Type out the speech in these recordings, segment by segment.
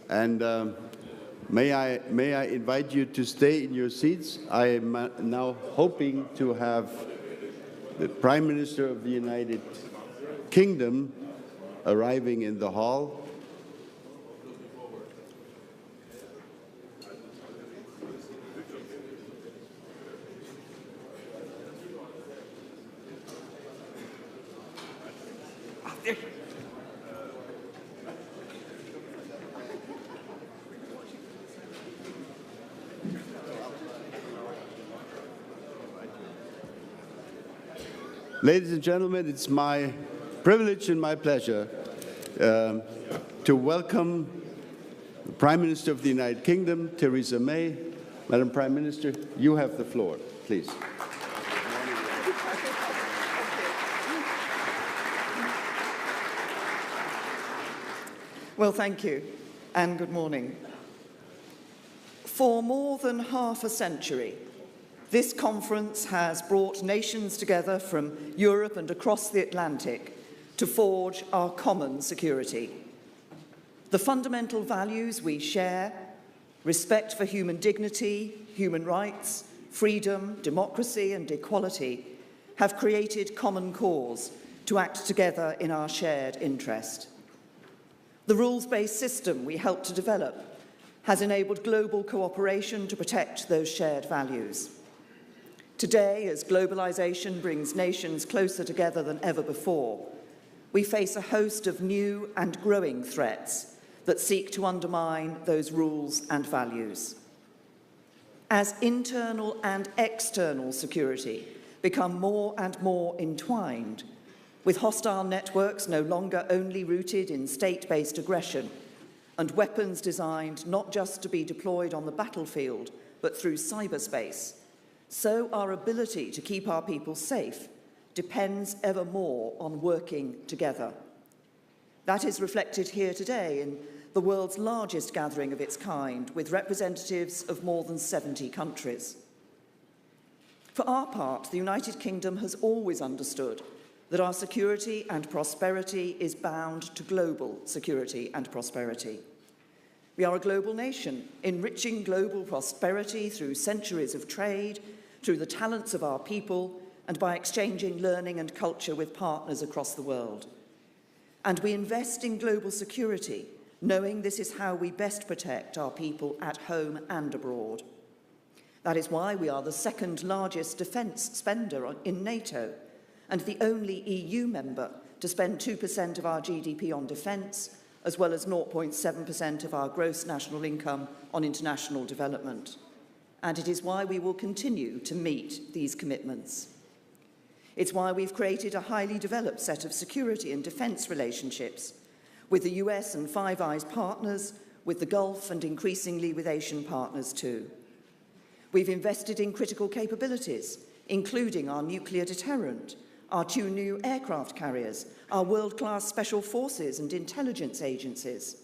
And may I invite you to stay in your seats? I am now hoping to have the Prime Minister of the United Kingdom arriving in the hall. Ladies and gentlemen, it's my privilege and my pleasure to welcome the Prime Minister of the United Kingdom, Theresa May. Madam Prime Minister, you have the floor, please. Well, thank you, and good morning. For more than half a century, this conference has brought nations together from Europe and across the Atlantic to forge our common security. The fundamental values we share, respect for human dignity, human rights, freedom, democracy and equality, have created common cause to act together in our shared interest. The rules-based system we helped to develop has enabled global cooperation to protect those shared values. Today, as globalization brings nations closer together than ever before, we face a host of new and growing threats that seek to undermine those rules and values. As internal and external security become more and more entwined, with hostile networks no longer only rooted in state-based aggression and weapons designed not just to be deployed on the battlefield, but through cyberspace, so our ability to keep our people safe depends ever more on working together. That is reflected here today in the world's largest gathering of its kind, with representatives of more than 70 countries. For our part, the United Kingdom has always understood that our security and prosperity is bound to global security and prosperity. We are a global nation, enriching global prosperity through centuries of trade, through the talents of our people, and by exchanging learning and culture with partners across the world. And we invest in global security, knowing this is how we best protect our people at home and abroad. That is why we are the second largest defence spender in NATO, and the only EU member to spend 2% of our GDP on defence, as well as 0.7% of our gross national income on international development. And it is why we will continue to meet these commitments. It's why we've created a highly developed set of security and defence relationships with the US and Five Eyes partners, with the Gulf and increasingly with Asian partners too. We've invested in critical capabilities, including our nuclear deterrent, our 2 new aircraft carriers, our world-class special forces and intelligence agencies.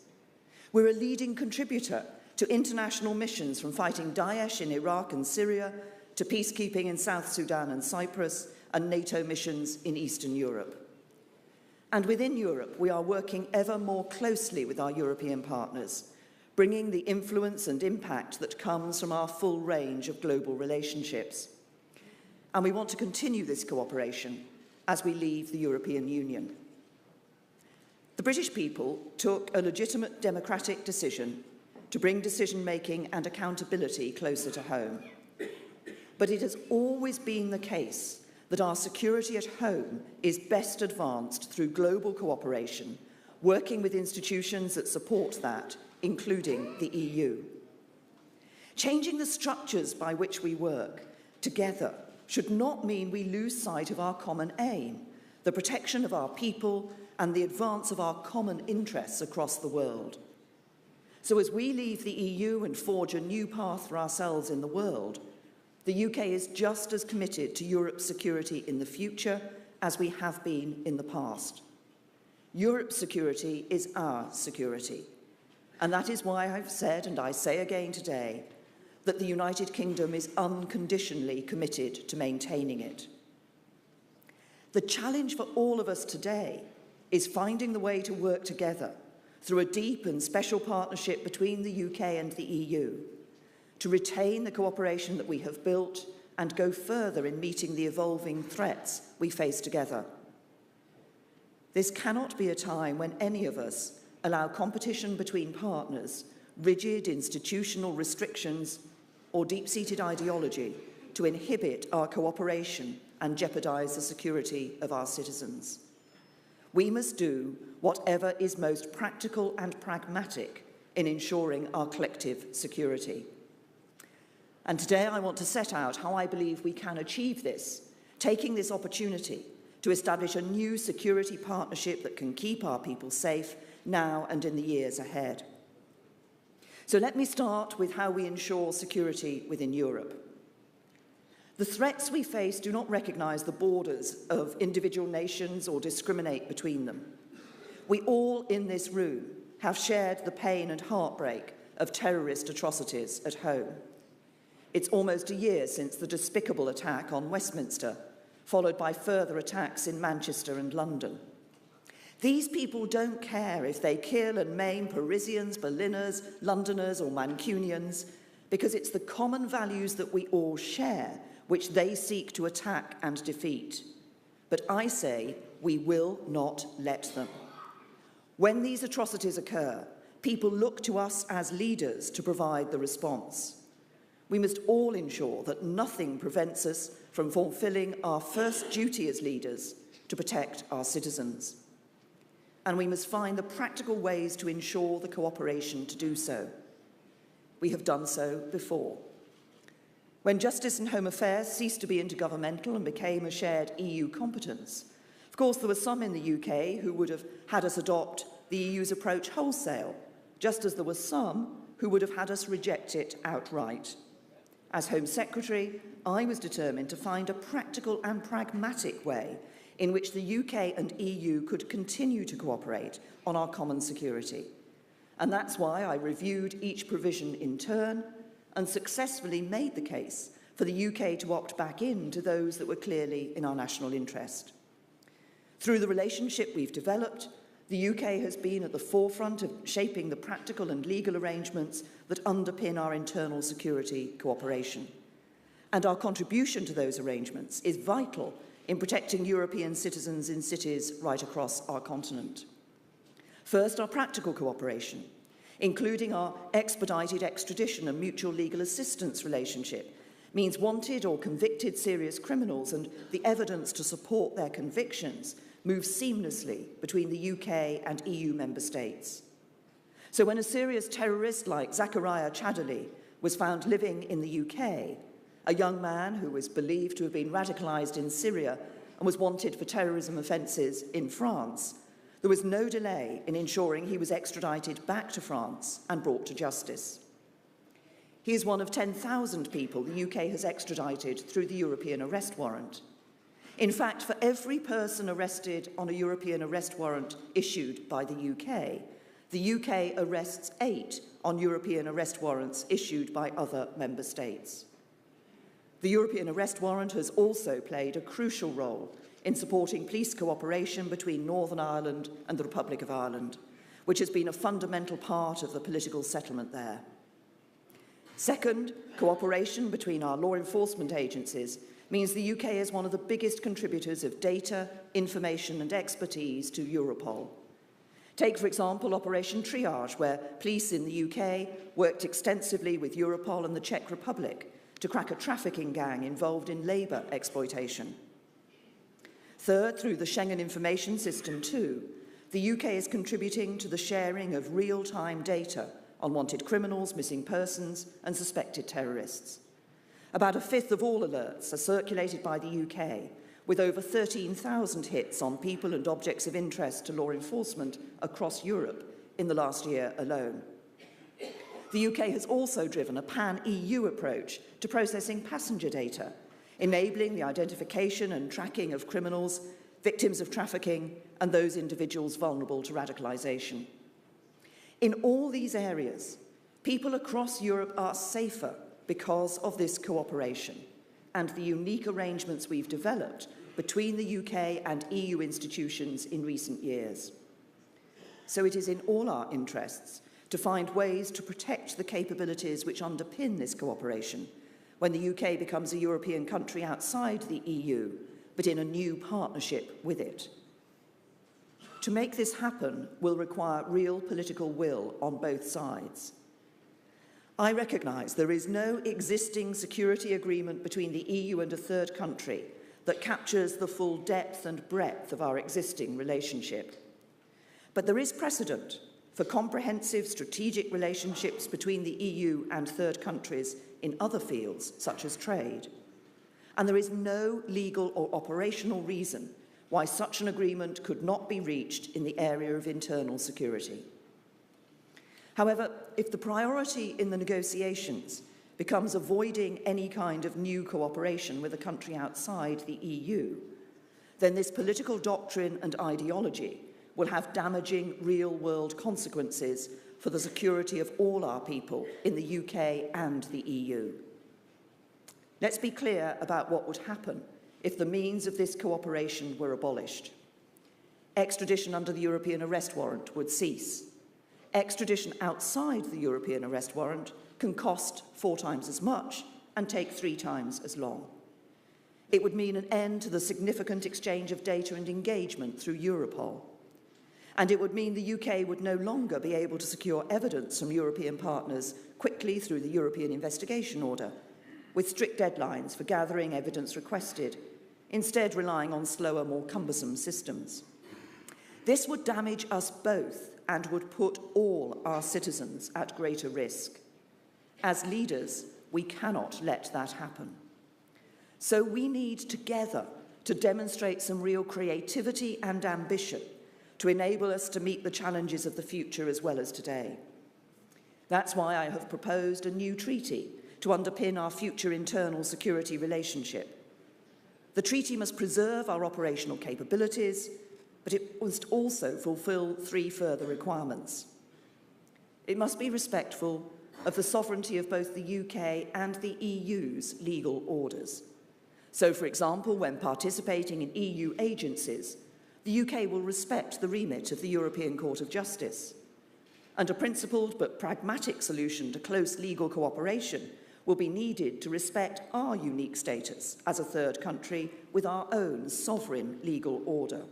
We're a leading contributor to international missions, from fighting Daesh in Iraq and Syria to peacekeeping in South Sudan and Cyprus, and NATO missions in Eastern Europe. And within Europe, we are working ever more closely with our European partners, bringing the influence and impact that comes from our full range of global relationships. And we want to continue this cooperation as we leave the European Union. The British people took a legitimate democratic decision to bring decision-making and accountability closer to home. But it has always been the case that our security at home is best advanced through global cooperation, working with institutions that support that, including the EU. Changing the structures by which we work together should not mean we lose sight of our common aim, the protection of our people and the advance of our common interests across the world. So as we leave the EU and forge a new path for ourselves in the world, the UK is just as committed to Europe's security in the future as we have been in the past. Europe's security is our security. And that is why I've said, and I say again today, that the United Kingdom is unconditionally committed to maintaining it. The challenge for all of us today is finding the way to work together through a deep and special partnership between the UK and the EU, to retain the cooperation that we have built and go further in meeting the evolving threats we face together. This cannot be a time when any of us allow competition between partners, rigid institutional restrictions, or deep-seated ideology to inhibit our cooperation and jeopardise the security of our citizens. We must do whatever is most practical and pragmatic in ensuring our collective security. And today I want to set out how I believe we can achieve this, taking this opportunity to establish a new security partnership that can keep our people safe now and in the years ahead. So let me start with how we ensure security within Europe. The threats we face do not recognise the borders of individual nations or discriminate between them. We all in this room have shared the pain and heartbreak of terrorist atrocities at home. It's almost a year since the despicable attack on Westminster, followed by further attacks in Manchester and London. These people don't care if they kill and maim Parisians, Berliners, Londoners or Mancunians, because it's the common values that we all share which they seek to attack and defeat. But I say we will not let them. When these atrocities occur, people look to us as leaders to provide the response. We must all ensure that nothing prevents us from fulfilling our first duty as leaders to protect our citizens. And we must find the practical ways to ensure the cooperation to do so. We have done so before. When Justice and Home Affairs ceased to be intergovernmental and became a shared EU competence, of course there were some in the UK who would have had us adopt the EU's approach wholesale, just as there were some who would have had us reject it outright. As Home Secretary, I was determined to find a practical and pragmatic way in which the UK and EU could continue to cooperate on our common security. And that's why I reviewed each provision in turn and successfully made the case for the UK to opt back into those that were clearly in our national interest. Through the relationship we've developed, the UK has been at the forefront of shaping the practical and legal arrangements that underpin our internal security cooperation. And our contribution to those arrangements is vital in protecting European citizens in cities right across our continent. First, our practical cooperation, including our expedited extradition and mutual legal assistance relationship, means wanted or convicted serious criminals and the evidence to support their convictions moves seamlessly between the UK and EU member states. So when a serious terrorist like Zakaria Chadali was found living in the UK, a young man who was believed to have been radicalised in Syria and was wanted for terrorism offences in France, there was no delay in ensuring he was extradited back to France and brought to justice. He is one of 10,000 people the UK has extradited through the European arrest warrant. In fact, for every person arrested on a European arrest warrant issued by the UK arrests 8 on European arrest warrants issued by other member states. The European arrest warrant has also played a crucial role in supporting police cooperation between Northern Ireland and the Republic of Ireland, which has been a fundamental part of the political settlement there. Second, cooperation between our law enforcement agencies means the UK is one of the biggest contributors of data, information and expertise to Europol. Take, for example, Operation Triage, where police in the UK worked extensively with Europol and the Czech Republic to crack a trafficking gang involved in labour exploitation. Third, through the Schengen Information System too, the UK is contributing to the sharing of real-time data on wanted criminals, missing persons and suspected terrorists. About a fifth of all alerts are circulated by the UK, with over 13,000 hits on people and objects of interest to law enforcement across Europe in the last year alone. The UK has also driven a pan-EU approach to processing passenger data, enabling the identification and tracking of criminals, victims of trafficking, and those individuals vulnerable to radicalisation. In all these areas, people across Europe are safer because of this cooperation and the unique arrangements we've developed between the UK and EU institutions in recent years. So it is in all our interests to find ways to protect the capabilities which underpin this cooperation when the UK becomes a European country outside the EU, but in a new partnership with it. To make this happen will require real political will on both sides. I recognise there is no existing security agreement between the EU and a third country that captures the full depth and breadth of our existing relationship. But there is precedent for comprehensive strategic relationships between the EU and third countries in other fields, such as trade. And there is no legal or operational reason why such an agreement could not be reached in the area of internal security. However, if the priority in the negotiations becomes avoiding any kind of new cooperation with a country outside the EU, then this political doctrine and ideology will have damaging real-world consequences for the security of all our people in the UK and the EU. Let's be clear about what would happen if the means of this cooperation were abolished. Extradition under the European arrest warrant would cease. Extradition outside the European arrest warrant can cost 4 times as much and take 3 times as long. It would mean an end to the significant exchange of data and engagement through Europol. And it would mean the UK would no longer be able to secure evidence from European partners quickly through the European Investigation Order, with strict deadlines for gathering evidence requested, instead relying on slower, more cumbersome systems. This would damage us both and would put all our citizens at greater risk. As leaders, we cannot let that happen. So we need together to demonstrate some real creativity and ambition to enable us to meet the challenges of the future as well as today. That's why I have proposed a new treaty to underpin our future internal security relationship. The treaty must preserve our operational capabilities, but it must also fulfil 3 further requirements. It must be respectful of the sovereignty of both the UK and the EU's legal orders. So, for example, when participating in EU agencies, the UK will respect the remit of the European Court of Justice. And a principled but pragmatic solution to close legal cooperation will be needed to respect our unique status as a third country with our own sovereign legal order.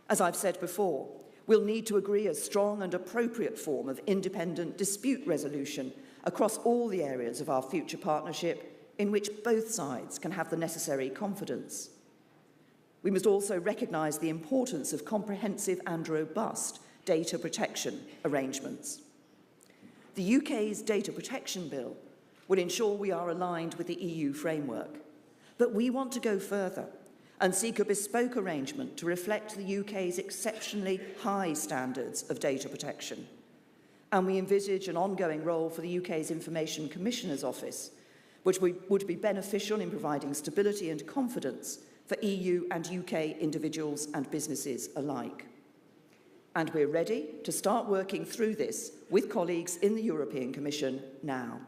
As I've said before, we'll need to agree a strong and appropriate form of independent dispute resolution across all the areas of our future partnership in which both sides can have the necessary confidence. We must also recognise the importance of comprehensive and robust data protection arrangements. The UK's data protection bill will ensure we are aligned with the EU framework, but we want to go further and seek a bespoke arrangement to reflect the UK's exceptionally high standards of data protection. And we envisage an ongoing role for the UK's Information Commissioner's Office, which would be beneficial in providing stability and confidence for EU and UK individuals and businesses alike. And we're ready to start working through this with colleagues in the European Commission now.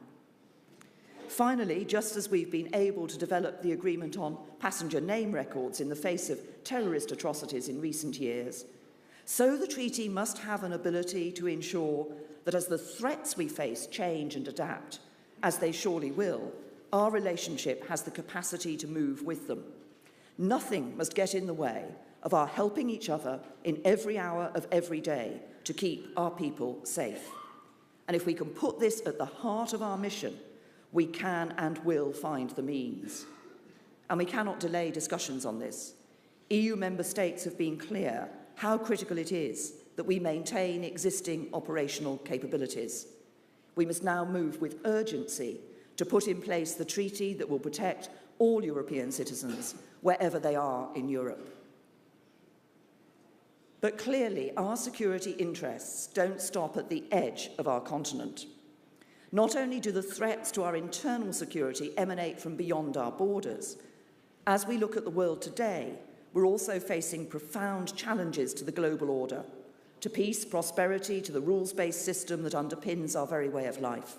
Finally, just as we've been able to develop the agreement on passenger name records in the face of terrorist atrocities in recent years, so the treaty must have an ability to ensure that as the threats we face change and adapt, as they surely will, our relationship has the capacity to move with them. Nothing must get in the way of our helping each other in every hour of every day to keep our people safe. And if we can put this at the heart of our mission, we can and will find the means. And we cannot delay discussions on this. EU member states have been clear how critical it is that we maintain existing operational capabilities. We must now move with urgency to put in place the treaty that will protect all European citizens wherever they are in Europe. But clearly, our security interests don't stop at the edge of our continent. Not only do the threats to our internal security emanate from beyond our borders, as we look at the world today, we're also facing profound challenges to the global order, to peace, prosperity, to the rules-based system that underpins our very way of life.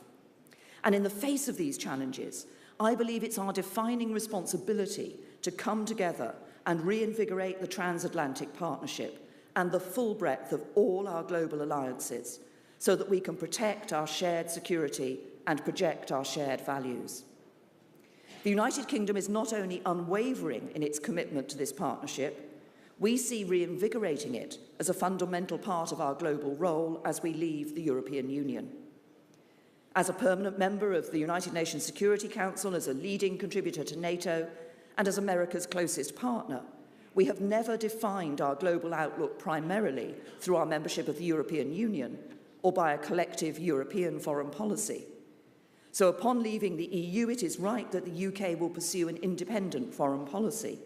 And in the face of these challenges, I believe it's our defining responsibility to come together and reinvigorate the transatlantic partnership and the full breadth of all our global alliances, so that we can protect our shared security and project our shared values. The United Kingdom is not only unwavering in its commitment to this partnership, we see reinvigorating it as a fundamental part of our global role as we leave the European Union. As a permanent member of the United Nations Security Council, as a leading contributor to NATO, and as America's closest partner, we have never defined our global outlook primarily through our membership of the European Union or by a collective European foreign policy. So upon leaving the EU, it is right that the UK will pursue an independent foreign policy.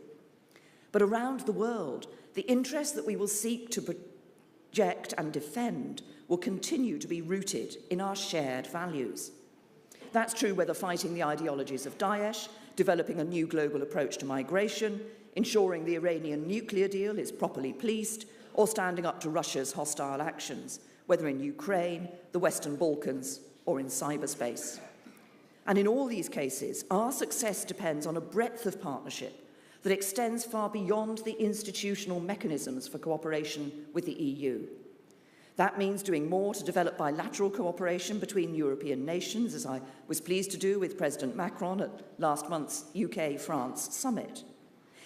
But around the world, the interests that we will seek to project and defend will continue to be rooted in our shared values. That's true whether fighting the ideologies of Daesh, developing a new global approach to migration, ensuring the Iranian nuclear deal is properly policed, or standing up to Russia's hostile actions, whether in Ukraine, the Western Balkans, or in cyberspace. And in all these cases, our success depends on a breadth of partnership that extends far beyond the institutional mechanisms for cooperation with the EU. That means doing more to develop bilateral cooperation between European nations, as I was pleased to do with President Macron at last month's UK-France summit.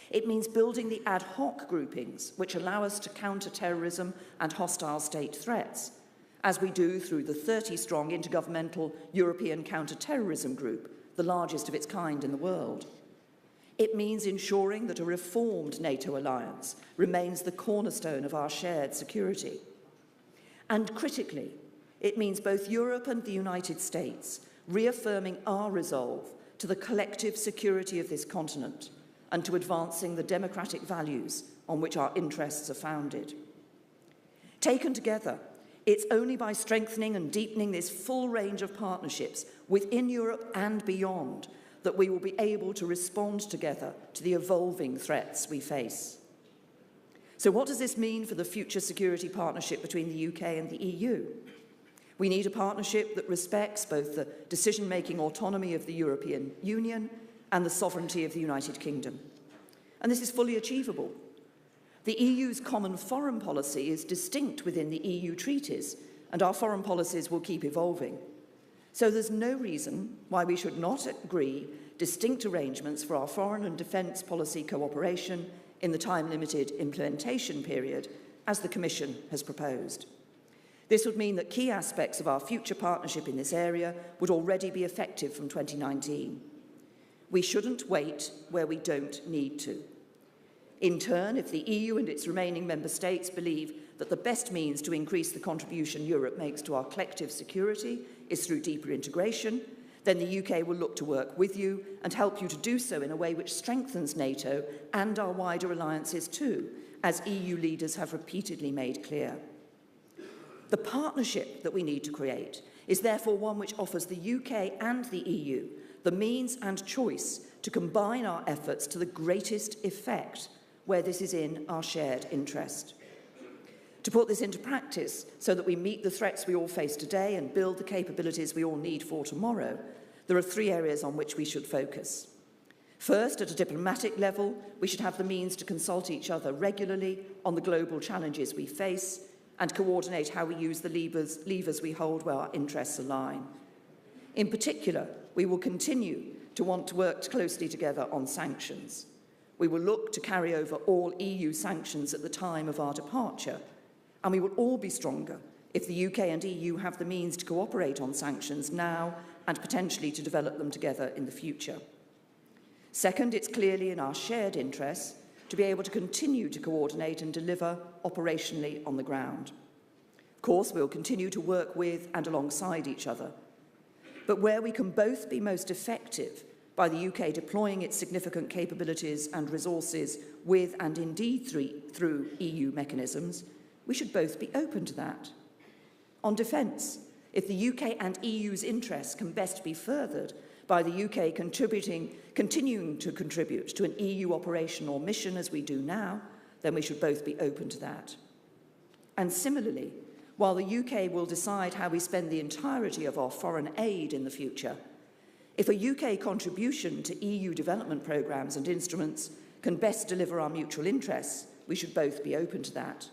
It means building the ad hoc groupings which allow us to counter terrorism and hostile state threats, as we do through the 30-strong Intergovernmental European Counter-Terrorism Group, the largest of its kind in the world. It means ensuring that a reformed NATO alliance remains the cornerstone of our shared security. And critically, it means both Europe and the United States reaffirming our resolve to the collective security of this continent and to advancing the democratic values on which our interests are founded. Taken together, it's only by strengthening and deepening this full range of partnerships within Europe and beyond that we will be able to respond together to the evolving threats we face. So what does this mean for the future security partnership between the UK and the EU? We need a partnership that respects both the decision-making autonomy of the European Union and the sovereignty of the United Kingdom. And this is fully achievable. The EU's common foreign policy is distinct within the EU treaties, and our foreign policies will keep evolving. So there's no reason why we should not agree distinct arrangements for our foreign and defence policy cooperation in the time-limited implementation period, as the Commission has proposed. This would mean that key aspects of our future partnership in this area would already be effective from 2019. We shouldn't wait where we don't need to. In turn, if the EU and its remaining member states believe that the best means to increase the contribution Europe makes to our collective security is through deeper integration, then the UK will look to work with you and help you to do so in a way which strengthens NATO and our wider alliances too, as EU leaders have repeatedly made clear. The partnership that we need to create is therefore one which offers the UK and the EU the means and choice to combine our efforts to the greatest effect where this is in our shared interest. To put this into practice so that we meet the threats we all face today and build the capabilities we all need for tomorrow, there are three areas on which we should focus. First, at a diplomatic level, we should have the means to consult each other regularly on the global challenges we face and coordinate how we use the levers we hold where our interests align. In particular, we will continue to want to work closely together on sanctions. We will look to carry over all EU sanctions at the time of our departure, and we will all be stronger if the UK and EU have the means to cooperate on sanctions now and potentially to develop them together in the future. Second, it's clearly in our shared interests to be able to continue to coordinate and deliver operationally on the ground. Of course, we'll continue to work with and alongside each other, but where we can both be most effective by the UK deploying its significant capabilities and resources with and indeed through EU mechanisms, we should both be open to that. On defence, if the UK and EU's interests can best be furthered by the UK continuing to contribute to an EU operation or mission as we do now, then we should both be open to that. And similarly, while the UK will decide how we spend the entirety of our foreign aid in the future, if a UK contribution to EU development programmes and instruments can best deliver our mutual interests, we should both be open to that.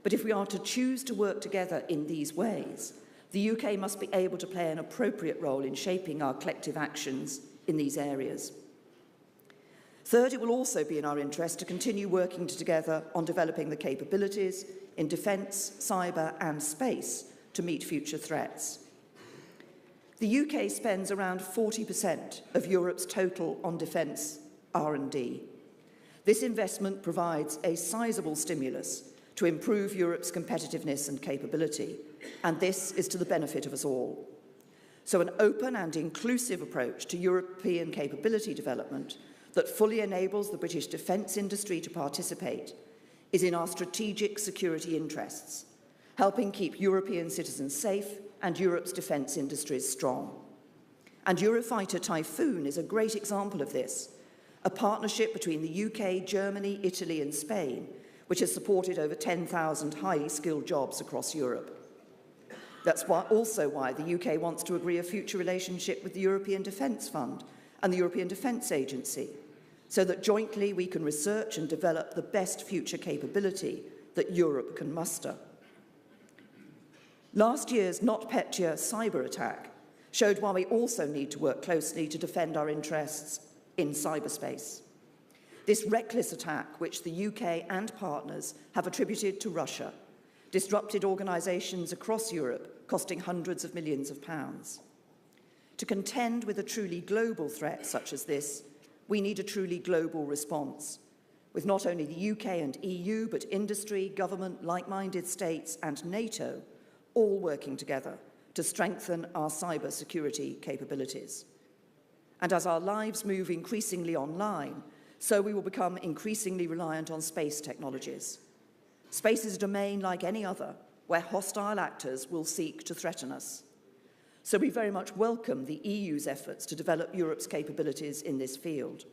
But if we are to choose to work together in these ways, the UK must be able to play an appropriate role in shaping our collective actions in these areas. Third, it will also be in our interest to continue working together on developing the capabilities in defence, cyber and space to meet future threats. The UK spends around 40% of Europe's total on defence R&D. This investment provides a sizable stimulus to improve Europe's competitiveness and capability, and this is to the benefit of us all. So an open and inclusive approach to European capability development that fully enables the British defence industry to participate is in our strategic security interests, helping keep European citizens safe and Europe's defence industries strong. And Eurofighter Typhoon is a great example of this, a partnership between the UK, Germany, Italy and Spain, which has supported over 10,000 highly skilled jobs across Europe. That's also why the UK wants to agree a future relationship with the European Defence Fund and the European Defence Agency, so that jointly we can research and develop the best future capability that Europe can muster. Last year's NotPetya cyber attack showed why we also need to work closely to defend our interests in cyberspace. This reckless attack, which the UK and partners have attributed to Russia, disrupted organisations across Europe, costing hundreds of millions of pounds. To contend with a truly global threat such as this, we need a truly global response, with not only the UK and EU, but industry, government, like-minded states and NATO all working together to strengthen our cyber security capabilities. And as our lives move increasingly online, so we will become increasingly reliant on space technologies. Space is a domain like any other, where hostile actors will seek to threaten us. So we very much welcome the EU's efforts to develop Europe's capabilities in this field.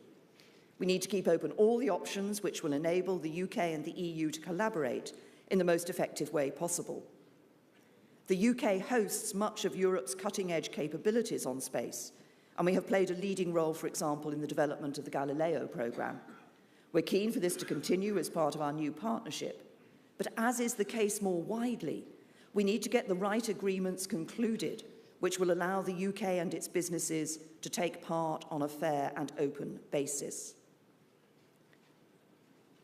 We need to keep open all the options which will enable the UK and the EU to collaborate in the most effective way possible. The UK hosts much of Europe's cutting-edge capabilities on space, and we have played a leading role, for example, in the development of the Galileo programme. We're keen for this to continue as part of our new partnership, but as is the case more widely, we need to get the right agreements concluded, which will allow the UK and its businesses to take part on a fair and open basis.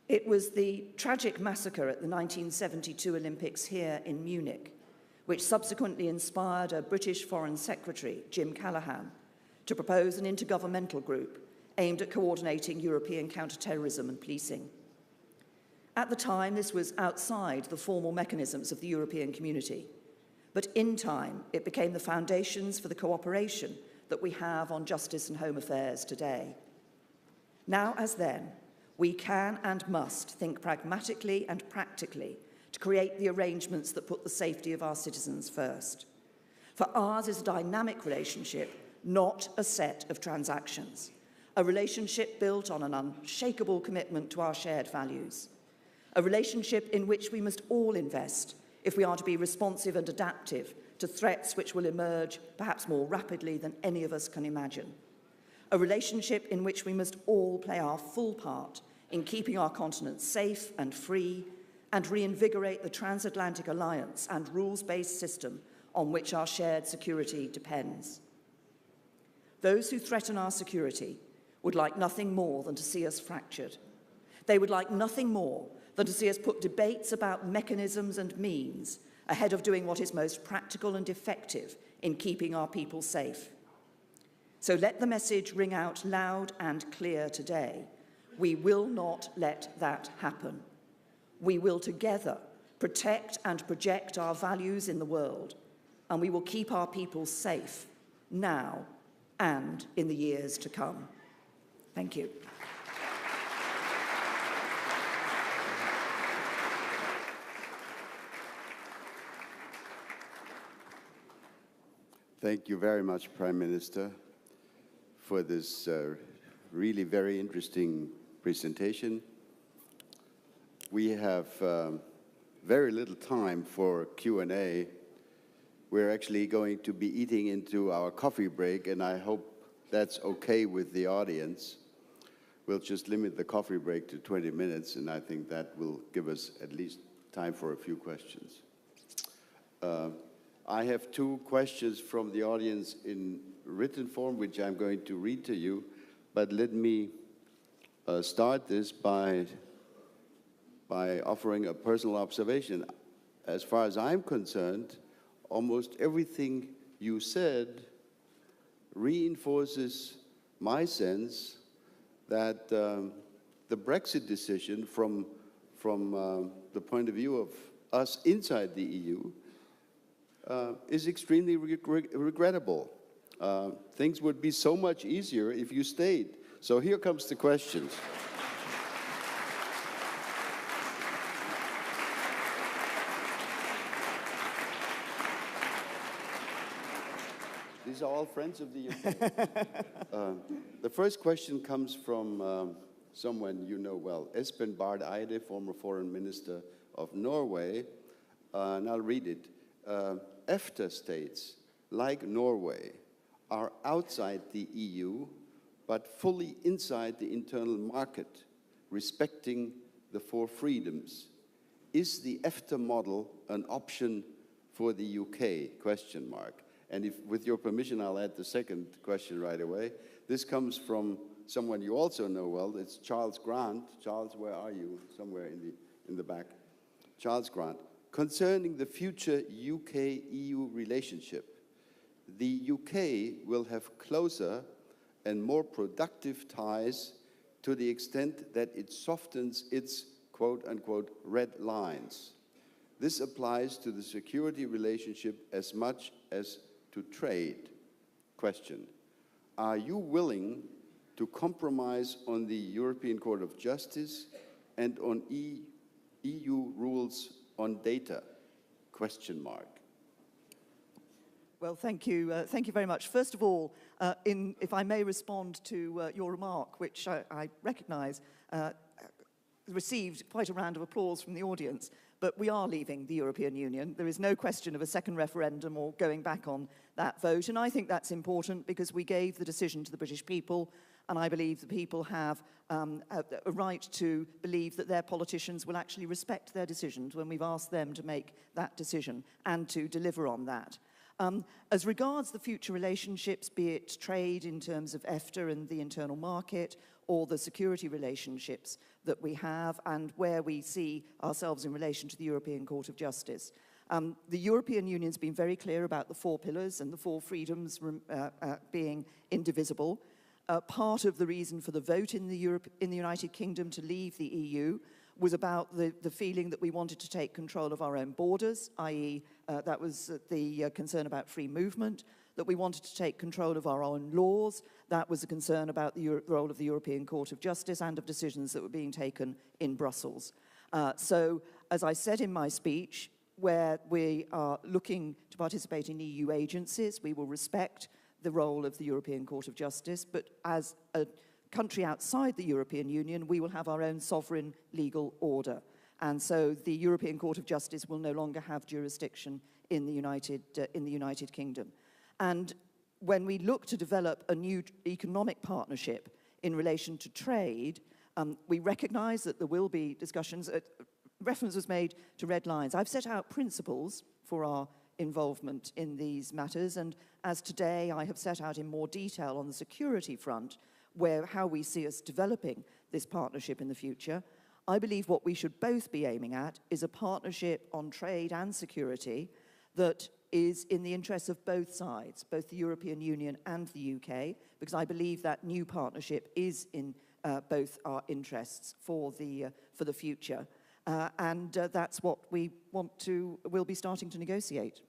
It was the tragic massacre at the 1972 Olympics here in Munich, which subsequently inspired a British Foreign Secretary, Jim Callaghan, to propose an intergovernmental group aimed at coordinating European counter-terrorism and policing. At the time, this was outside the formal mechanisms of the European community, but in time, it became the foundations for the cooperation that we have on justice and home affairs today. Now, as then, we can and must think pragmatically and practically to create the arrangements that put the safety of our citizens first. For ours is a dynamic relationship, not a set of transactions, a relationship built on an unshakable commitment to our shared values, a relationship in which we must all invest if we are to be responsive and adaptive to threats which will emerge perhaps more rapidly than any of us can imagine, a relationship in which we must all play our full part in keeping our continent safe and free and reinvigorate the transatlantic alliance and rules-based system on which our shared security depends. Those who threaten our security would like nothing more than to see us fractured. They would like nothing more than to see us put debates about mechanisms and means ahead of doing what is most practical and effective in keeping our people safe. So let the message ring out loud and clear today. We will not let that happen. We will together protect and project our values in the world, and we will keep our people safe now and in the years to come. Thank you. Thank you very much, Prime Minister, for this really very interesting presentation. We have very little time for Q&A. We're actually going to be eating into our coffee break, and I hope that's okay with the audience. We'll just limit the coffee break to 20 minutes, and I think that will give us at least time for a few questions. I have two questions from the audience in written form, which I'm going to read to you, but let me start this by offering a personal observation. As far as I'm concerned, almost everything you said reinforces my sense that the Brexit decision from the point of view of us inside the EU is extremely regrettable. Things would be so much easier if you stayed. So here comes the questions. These are all friends of the UK. The first question comes from someone you know well, Espen Barth Eide, former foreign minister of Norway, and I'll read it. EFTA states, like Norway, are outside the EU, but fully inside the internal market, respecting the four freedoms. Is the EFTA model an option for the UK? Question mark. And if, with your permission, I'll add the second question right away. This comes from someone you also know well. It's Charles Grant. Charles, where are you? Somewhere in the back. Charles Grant. Concerning the future UK-EU relationship, the UK will have closer and more productive ties to the extent that it softens its quote-unquote red lines. This applies to the security relationship as much as to trade. Question: are you willing to compromise on the European Court of Justice and on EU rules on data? Question mark. Well, thank you very much. First of all, if I may respond to your remark, which I recognise received quite a round of applause from the audience, but we are leaving the European Union. There is no question of a second referendum or going back on that vote, and I think that's important because we gave the decision to the British people, and I believe the people have a right to believe that their politicians will actually respect their decisions when we've asked them to make that decision and to deliver on that. As regards the future relationships, be it trade in terms of EFTA and the internal market, or the security relationships that we have and where we see ourselves in relation to the European Court of Justice. The European Union's been very clear about the four pillars and the four freedoms being indivisible. Part of the reason for the vote in the United Kingdom to leave the EU was about the feeling that we wanted to take control of our own borders, i.e. That was the concern about free movement, that we wanted to take control of our own laws, that was a concern about the role of the European Court of Justice and of decisions that were being taken in Brussels. So, as I said in my speech, where we are looking to participate in EU agencies, we will respect the role of the European Court of Justice, but as a country outside the European Union, we will have our own sovereign legal order. And so the European Court of Justice will no longer have jurisdiction in the United Kingdom. And when we look to develop a new economic partnership in relation to trade, we recognise that there will be discussions. Reference was made to red lines. I've set out principles for our involvement in these matters, and as today I have set out in more detail on the security front, how we see us developing this partnership in the future. I believe what we should both be aiming at is a partnership on trade and security that is in the interests of both sides, both the European Union and the UK, because I believe that new partnership is in both our interests for the future. And that's what we'll be starting to negotiate.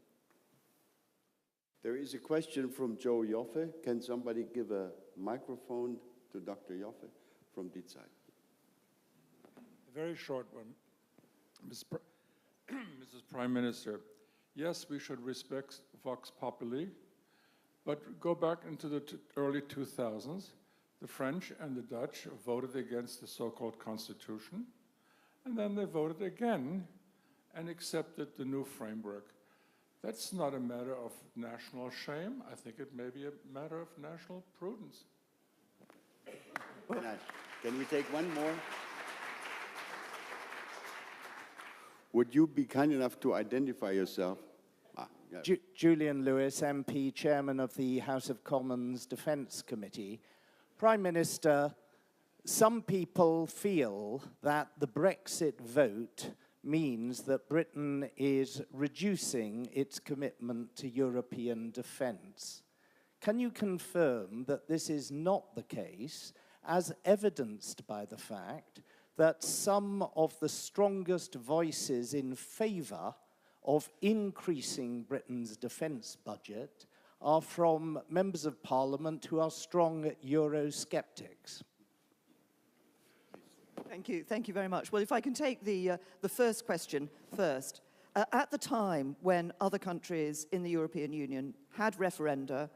There is a question from Joe Joffe. Can somebody give a microphone to Dr. Joffe from Die Zeit? A very short one. Mrs. Prime Minister, yes, we should respect Vox Populi, but go back into the early 2000s. The French and the Dutch voted against the so-called constitution, and then they voted again and accepted the new framework. That's not a matter of national shame. I think it may be a matter of national prudence. Can we take one more? Would you be kind enough to identify yourself? Yeah. Julian Lewis, MP, Chairman of the House of Commons Defence Committee. Prime Minister, some people feel that the Brexit vote means that Britain is reducing its commitment to European defence. Can you confirm that this is not the case, as evidenced by the fact that some of the strongest voices in favour of increasing Britain's defence budget are from members of Parliament who are strong Eurosceptics? Thank you very much. Well, if I can take the first question first. At the time when other countries in the European Union had referenda,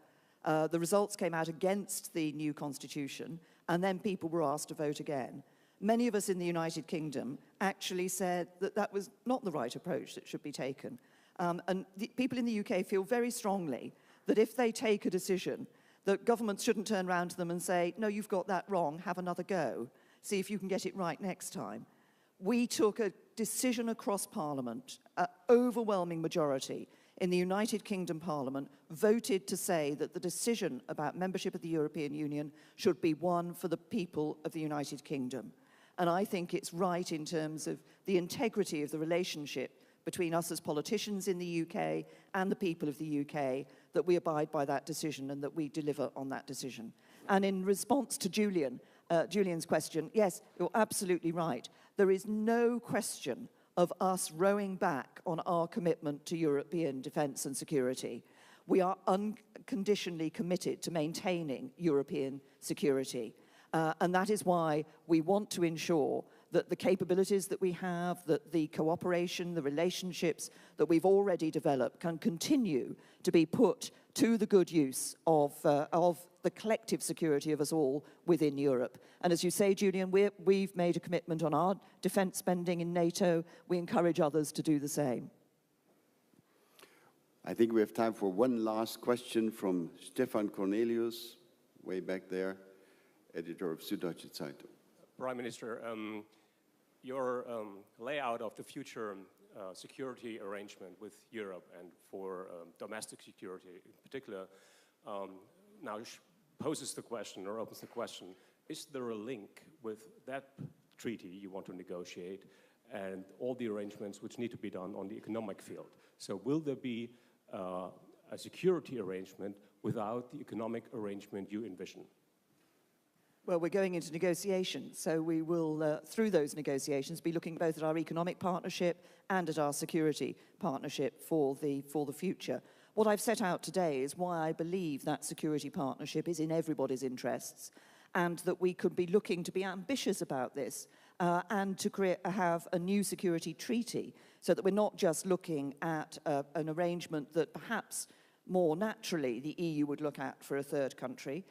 the results came out against the new constitution, and then people were asked to vote again. Many of us in the United Kingdom actually said that that was not the right approach that should be taken. And the people in the UK feel very strongly that if they take a decision, that governments shouldn't turn around to them and say, no, you've got that wrong, have another go. See if you can get it right next time. We took a decision across Parliament, an overwhelming majority in the United Kingdom Parliament voted to say that the decision about membership of the European Union should be one for the people of the United Kingdom. And I think it's right in terms of the integrity of the relationship between us as politicians in the UK and the people of the UK that we abide by that decision and that we deliver on that decision. And in response to Julian's question, yes, you're absolutely right. There is no question of us rowing back on our commitment to European defence and security. We are unconditionally committed to maintaining European security. And that is why we want to ensure that the capabilities that we have, that the cooperation, the relationships that we've already developed can continue to be put to the good use of the collective security of us all within Europe. And as you say, Julian, we've made a commitment on our defence spending in NATO. We encourage others to do the same. I think we have time for one last question from Stefan Cornelius, way back there, editor of Süddeutsche Zeitung. Prime Minister, your layout of the future security arrangement with Europe and for domestic security in particular now poses the question or opens the question, is there a link with that treaty you want to negotiate and all the arrangements which need to be done on the economic field? So will there be a security arrangement without the economic arrangement you envision? Well, we're going into negotiations, so we will, through those negotiations, be looking both at our economic partnership and at our security partnership for the future. What I've set out today is why I believe that security partnership is in everybody's interests, and that we could be looking to be ambitious about this and to have a new security treaty, so that we're not just looking at an arrangement that perhaps more naturally the EU would look at for a third country,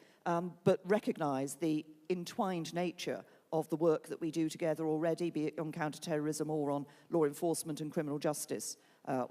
but recognise the entwined nature of the work that we do together already, be it on counter-terrorism or on law enforcement and criminal justice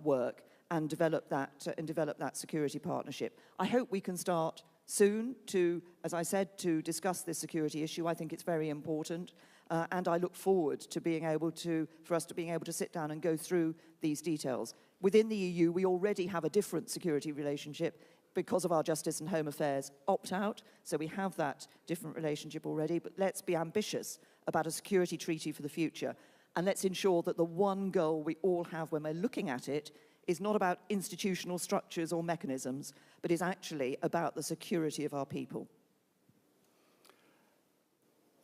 work, and develop that security partnership. I hope we can start soon to, as I said, to discuss this security issue. I think it's very important, and I look forward to for us to being able to sit down and go through these details. Within the EU, we already have a different security relationship because of our Justice and Home Affairs opt-out, so we have that different relationship already, but let's be ambitious about a security treaty for the future, and let's ensure that the one goal we all have when we're looking at it is not about institutional structures or mechanisms, but is actually about the security of our people.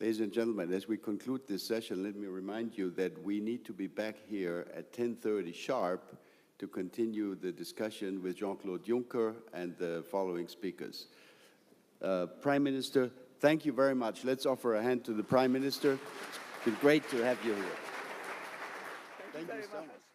Ladies and gentlemen, as we conclude this session, let me remind you that we need to be back here at 10:30 sharp to continue the discussion with Jean-Claude Juncker and the following speakers. Prime Minister, thank you very much. Let's offer a hand to the Prime Minister. It's been great to have you here. Thank you very much.